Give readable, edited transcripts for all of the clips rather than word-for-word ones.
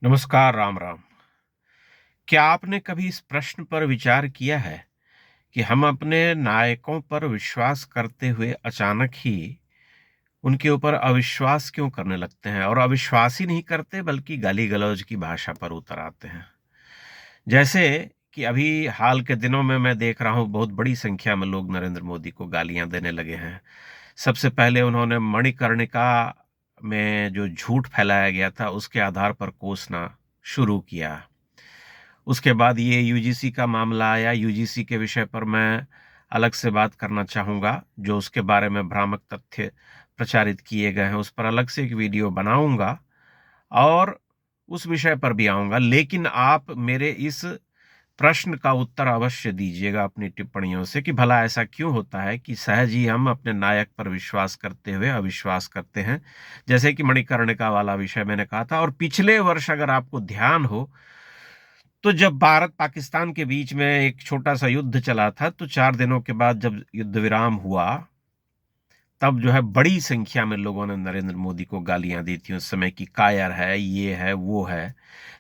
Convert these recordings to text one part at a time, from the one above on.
नमस्कार, राम राम। क्या आपने कभी इस प्रश्न पर विचार किया है कि हम अपने नायकों पर विश्वास करते हुए अचानक ही उनके ऊपर अविश्वास क्यों करने लगते हैं और अविश्वास ही नहीं करते बल्कि गाली गलौज की भाषा पर उतर आते हैं। जैसे कि अभी हाल के दिनों में मैं देख रहा हूं बहुत बड़ी संख्या में लोग नरेंद्र मोदी को गालियां देने लगे हैं। सबसे पहले उन्होंने मणिकर्णिका में जो झूठ फैलाया गया था उसके आधार पर कोसना शुरू किया। उसके बाद ये यूजीसी का मामला आया। यूजीसी के विषय पर मैं अलग से बात करना चाहूँगा। जो उसके बारे में भ्रामक तथ्य प्रचारित किए गए हैं उस पर अलग से एक वीडियो बनाऊंगा और उस विषय पर भी आऊंगा। लेकिन आप मेरे इस प्रश्न का उत्तर अवश्य दीजिएगा अपनी टिप्पणियों से कि भला ऐसा क्यों होता है कि सहज ही हम अपने नायक पर विश्वास करते हुए अविश्वास करते हैं। जैसे कि मणिकर्णिका वाला विषय मैंने कहा था, और पिछले वर्ष अगर आपको ध्यान हो तो जब भारत पाकिस्तान के बीच में एक छोटा सा युद्ध चला था, तो 4 दिनों के बाद जब युद्ध विराम हुआ, तब जो है बड़ी संख्या में लोगों ने नरेंद्र मोदी को गालियां दी थी उस समय, कि कायर है, ये है, वो है।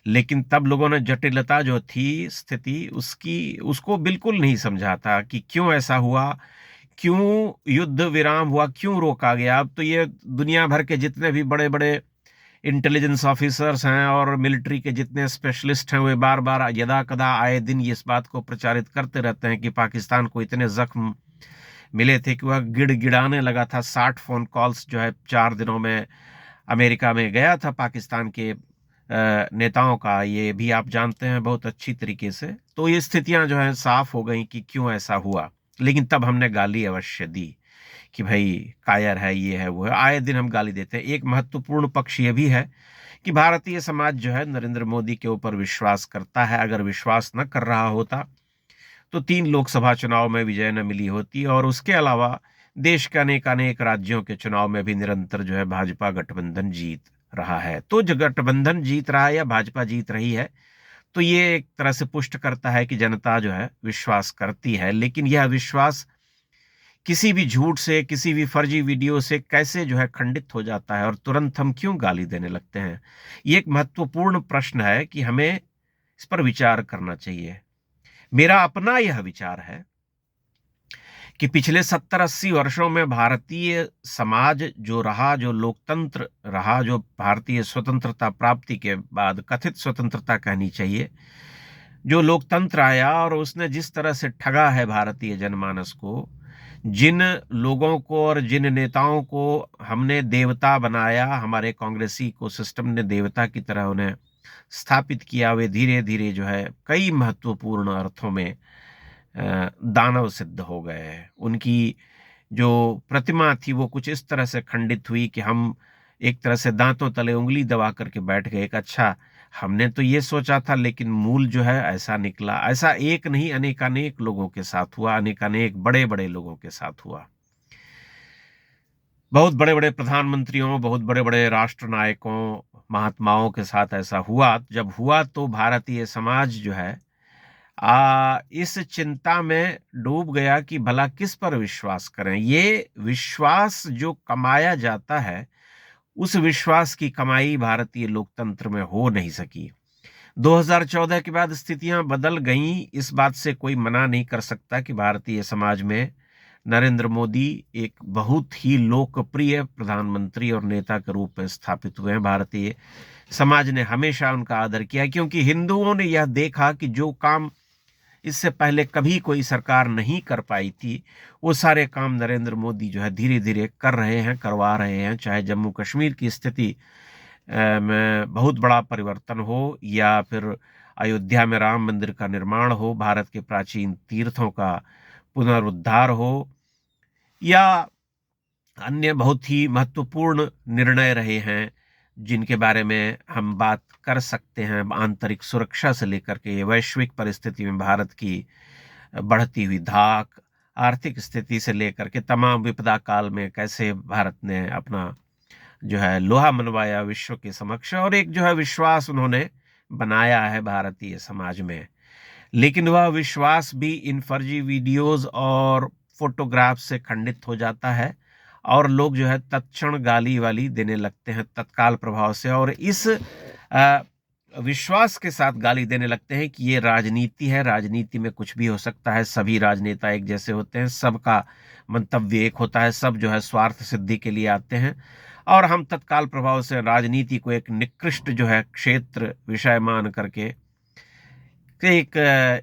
लेकिन तब लोगों ने जटिलता जो थी स्थिति उसकी, उसको बिल्कुल नहीं समझा था कि क्यों ऐसा हुआ, क्यों युद्ध विराम हुआ, क्यों रोका गया। अब तो ये दुनिया भर के जितने भी बड़े बड़े इंटेलिजेंस ऑफिसर्स हैं और मिलिट्री के जितने स्पेशलिस्ट हैं, वे बार बार यदा कदा आए दिन ये इस बात को प्रचारित करते रहते हैं कि पाकिस्तान को इतने जख्म मिले थे कि वह गिड़गिड़ाने लगा था। 60 फोन कॉल्स जो है 4 दिनों में अमेरिका में गया था पाकिस्तान के नेताओं का। ये भी आप जानते हैं बहुत अच्छी तरीके से। तो ये स्थितियां जो हैं साफ हो गई कि क्यों ऐसा हुआ। लेकिन तब हमने गाली अवश्य दी कि भाई कायर है, ये है, वो है। आए दिन हम गाली देते हैं। एक महत्वपूर्ण पक्ष ये भी है कि भारतीय समाज जो है नरेंद्र मोदी के ऊपर विश्वास करता है। अगर विश्वास न कर रहा होता तो 3 लोकसभा चुनाव में विजय न मिली होती, और उसके अलावा देश के अनेक अनेक राज्यों के चुनाव में भी निरंतर जो है भाजपा गठबंधन जीत रहा है। तो जो गठबंधन जीत रहा है या भाजपा जीत रही है, तो ये एक तरह से पुष्ट करता है कि जनता जो है विश्वास करती है। लेकिन यह विश्वास किसी भी झूठ से, किसी भी फर्जी वीडियो से कैसे जो है खंडित हो जाता है और तुरंत हम क्यों गाली देने लगते हैं? ये एक महत्वपूर्ण प्रश्न है कि हमें इस पर विचार करना चाहिए। मेरा अपना यह विचार है कि पिछले 70-80 वर्षों में भारतीय समाज जो रहा, जो लोकतंत्र रहा, जो भारतीय स्वतंत्रता प्राप्ति के बाद कथित स्वतंत्रता कहनी चाहिए, जो लोकतंत्र आया और उसने जिस तरह से ठगा है भारतीय जनमानस को, जिन लोगों को और जिन नेताओं को हमने देवता बनाया, हमारे कांग्रेसी को सिस्टम ने देवता की तरह उन्हें स्थापित किया, वे धीरे धीरे जो है कई महत्वपूर्ण अर्थों में दानव सिद्ध हो गए। उनकी जो प्रतिमा थी वो कुछ इस तरह से खंडित हुई कि हम एक तरह से दांतों तले उंगली दबा करके बैठ गए कि अच्छा, हमने तो ये सोचा था, लेकिन मूल जो है ऐसा निकला। ऐसा एक नहीं, अनेकानेक लोगों के साथ हुआ, अनेकानेक बड़े बड़े लोगों के साथ हुआ। बहुत बड़े बड़े प्रधानमंत्रियों, बहुत बड़े बड़े राष्ट्र नायकों, महात्माओं के साथ ऐसा हुआ। जब हुआ तो भारतीय समाज जो है इस चिंता में डूब गया कि भला किस पर विश्वास करें। ये विश्वास जो कमाया जाता है, उस विश्वास की कमाई भारतीय लोकतंत्र में हो नहीं सकी। 2014 के बाद स्थितियां बदल गईं। इस बात से कोई मना नहीं कर सकता कि भारतीय समाज में नरेंद्र मोदी एक बहुत ही लोकप्रिय प्रधानमंत्री और नेता के रूप में स्थापित हुए हैं। भारतीय समाज ने हमेशा उनका आदर किया, क्योंकि हिंदुओं ने यह देखा कि जो काम इससे पहले कभी कोई सरकार नहीं कर पाई थी, वो सारे काम नरेंद्र मोदी जो है धीरे धीरे कर रहे हैं, करवा रहे हैं। चाहे जम्मू कश्मीर की स्थिति में बहुत बड़ा परिवर्तन हो, या फिर अयोध्या में राम मंदिर का निर्माण हो, भारत के प्राचीन तीर्थों का पुनरुद्धार हो, या अन्य बहुत ही महत्वपूर्ण निर्णय रहे हैं जिनके बारे में हम बात कर सकते हैं। आंतरिक सुरक्षा से लेकर के वैश्विक परिस्थिति में भारत की बढ़ती हुई धाक, आर्थिक स्थिति से लेकर के तमाम विपदा काल में कैसे भारत ने अपना जो है लोहा मनवाया विश्व के समक्ष, और एक जो है विश्वास उन्होंने बनाया है भारतीय समाज में। लेकिन वह विश्वास भी इन फर्जी वीडियोस और फोटोग्राफ से खंडित हो जाता है, और लोग जो है तत्क्षण गाली वाली देने लगते हैं तत्काल प्रभाव से। और इस विश्वास के साथ गाली देने लगते हैं कि ये राजनीति है, राजनीति में कुछ भी हो सकता है, सभी राजनेता एक जैसे होते हैं, सबका मंतव्य एक होता है, सब जो है स्वार्थ सिद्धि के लिए आते हैं और हम तत्काल प्रभाव से राजनीति को एक निकृष्ट जो है क्षेत्र विषय मान करके एक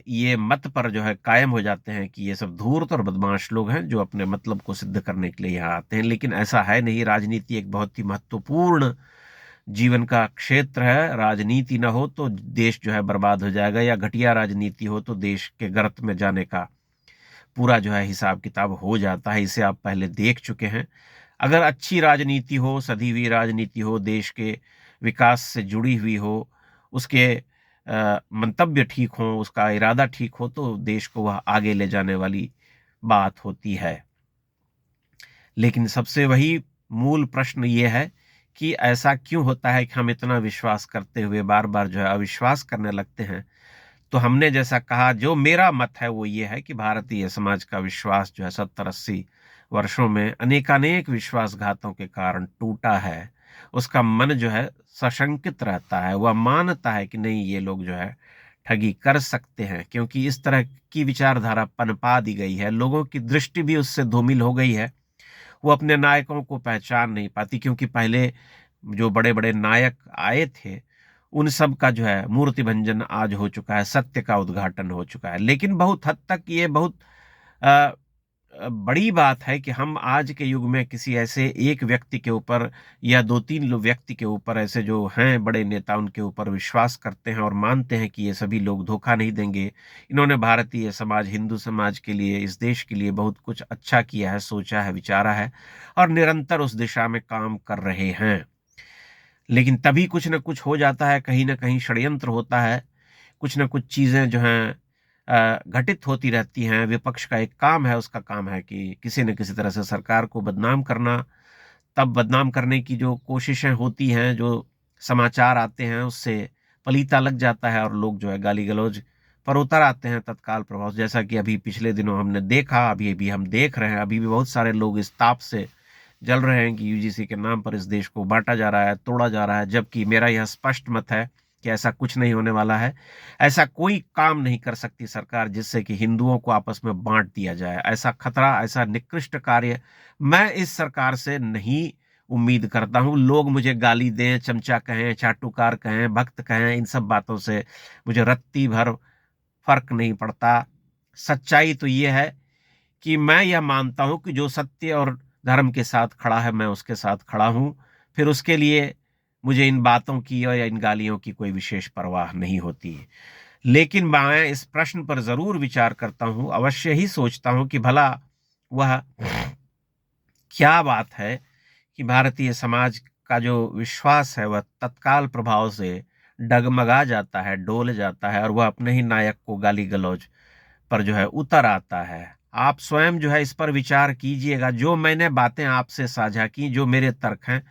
ये मत पर जो है कायम हो जाते हैं कि ये सब धूर्त और बदमाश लोग हैं जो अपने मतलब को सिद्ध करने के लिए यहाँ आते हैं। लेकिन ऐसा है नहीं, राजनीति एक बहुत ही महत्वपूर्ण जीवन का क्षेत्र है। राजनीति ना हो तो देश जो है बर्बाद हो जाएगा, या घटिया राजनीति हो तो देश के गर्त में जाने का पूरा जो है हिसाब किताब हो जाता है। इसे आप पहले देख चुके हैं। अगर अच्छी राजनीति हो, सधी हुई राजनीति हो, देश के विकास से जुड़ी हुई हो, उसके मंतव्य ठीक हो, उसका इरादा ठीक हो, तो देश को वह आगे ले जाने वाली बात होती है। लेकिन सबसे वही मूल प्रश्न ये है कि ऐसा क्यों होता है कि हम इतना विश्वास करते हुए बार बार जो है अविश्वास करने लगते हैं। तो हमने जैसा कहा, जो मेरा मत है वो ये है कि भारतीय समाज का विश्वास जो है 70-80 वर्षों में अनेकानेक विश्वासघातों के कारण टूटा है। उसका मन जो है सशंकित रहता है, वह मानता है कि नहीं, ये लोग जो है ठगी कर सकते हैं, क्योंकि इस तरह की विचारधारा पनपा दी गई है। लोगों की दृष्टि भी उससे धूमिल हो गई है। वो अपने नायकों को पहचान नहीं पाती, क्योंकि पहले जो बड़े बड़े नायक आए थे उन सब का जो है मूर्ति भंजन आज हो चुका है, सत्य का उद्घाटन हो चुका है। लेकिन बहुत हद तक ये बहुत अ, बड़ी बात है कि हम आज के युग में किसी ऐसे एक व्यक्ति के ऊपर या 2-3 व्यक्ति के ऊपर, ऐसे जो हैं बड़े नेता, उनके ऊपर विश्वास करते हैं और मानते हैं कि ये सभी लोग धोखा नहीं देंगे। इन्होंने भारतीय समाज, हिंदू समाज के लिए, इस देश के लिए बहुत कुछ अच्छा किया है, सोचा है, विचारा है और निरंतर उस दिशा में काम कर रहे हैं। लेकिन तभी कुछ न कुछ हो जाता है, कहीं न कहीं षड्यंत्र होता है, कुछ न कुछ चीज़ें जो हैं घटित होती रहती हैं। विपक्ष का एक काम है, उसका काम है कि किसी न किसी तरह से सरकार को बदनाम करना। तब बदनाम करने की जो कोशिशें होती हैं, जो समाचार आते हैं, उससे पलीता लग जाता है और लोग जो है गाली-गलौज पर उतर आते हैं तत्काल प्रभाव से। जैसा कि अभी पिछले दिनों हमने देखा, अभी भी हम देख रहे हैं, अभी भी बहुत सारे लोग इस ताप से जल रहे हैं कि यूजीसी के नाम पर इस देश को बांटा जा रहा है, तोड़ा जा रहा है। जबकि मेरा यह स्पष्ट मत है कि ऐसा कुछ नहीं होने वाला है। ऐसा कोई काम नहीं कर सकती सरकार जिससे कि हिंदुओं को आपस में बांट दिया जाए। ऐसा खतरा, ऐसा निकृष्ट कार्य मैं इस सरकार से नहीं उम्मीद करता हूँ। लोग मुझे गाली दें, चमचा कहें, चाटुकार कहें, भक्त कहें, इन सब बातों से मुझे रत्ती भर फर्क नहीं पड़ता। सच्चाई तो ये है कि मैं यह मानता हूँ कि जो सत्य और धर्म के साथ खड़ा है, मैं उसके साथ खड़ा हूँ। फिर उसके लिए मुझे इन बातों की या इन गालियों की कोई विशेष परवाह नहीं होती है। लेकिन मैं इस प्रश्न पर ज़रूर विचार करता हूँ, अवश्य ही सोचता हूँ कि भला वह क्या बात है कि भारतीय समाज का जो विश्वास है वह तत्काल प्रभाव से डगमगा जाता है, डोल जाता है और वह अपने ही नायक को गाली-गलौज पर जो है उतर आता है। आप स्वयं जो है इस पर विचार कीजिएगा। जो मैंने बातें आपसे साझा की, जो मेरे तर्क हैं,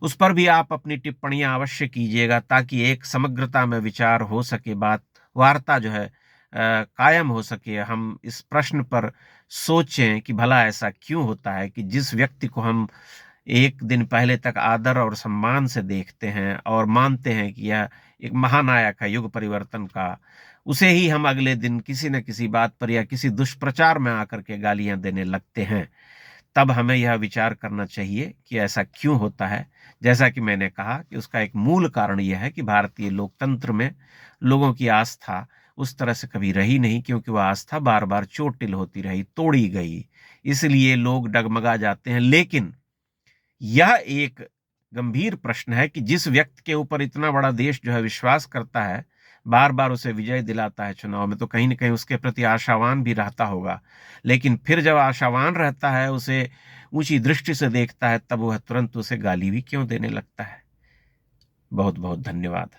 उस पर भी आप अपनी टिप्पणियाँ अवश्य कीजिएगा, ताकि एक समग्रता में विचार हो सके, बात वार्ता जो है कायम हो सके। हम इस प्रश्न पर सोचें कि भला ऐसा क्यों होता है कि जिस व्यक्ति को हम एक दिन पहले तक आदर और सम्मान से देखते हैं और मानते हैं कि यह एक महानायक है युग परिवर्तन का, उसे ही हम अगले दिन किसी न किसी बात पर या किसी दुष्प्रचार में आकर के गालियां देने लगते हैं। तब हमें यह विचार करना चाहिए कि ऐसा क्यों होता है। जैसा कि मैंने कहा कि उसका एक मूल कारण यह है कि भारतीय लोकतंत्र में लोगों की आस्था उस तरह से कभी रही नहीं, क्योंकि वह आस्था बार बार चोटिल होती रही, तोड़ी गई, इसलिए लोग डगमगा जाते हैं। लेकिन यह एक गंभीर प्रश्न है कि जिस व्यक्ति के ऊपर इतना बड़ा देश जो है विश्वास करता है, बार बार उसे विजय दिलाता है चुनाव में, तो कहीं न कहीं उसके प्रति आशावान भी रहता होगा। लेकिन फिर जब आशावान रहता है, उसे ऊंची दृष्टि से देखता है, तब वह तुरंत उसे गाली भी क्यों देने लगता है। बहुत बहुत धन्यवाद।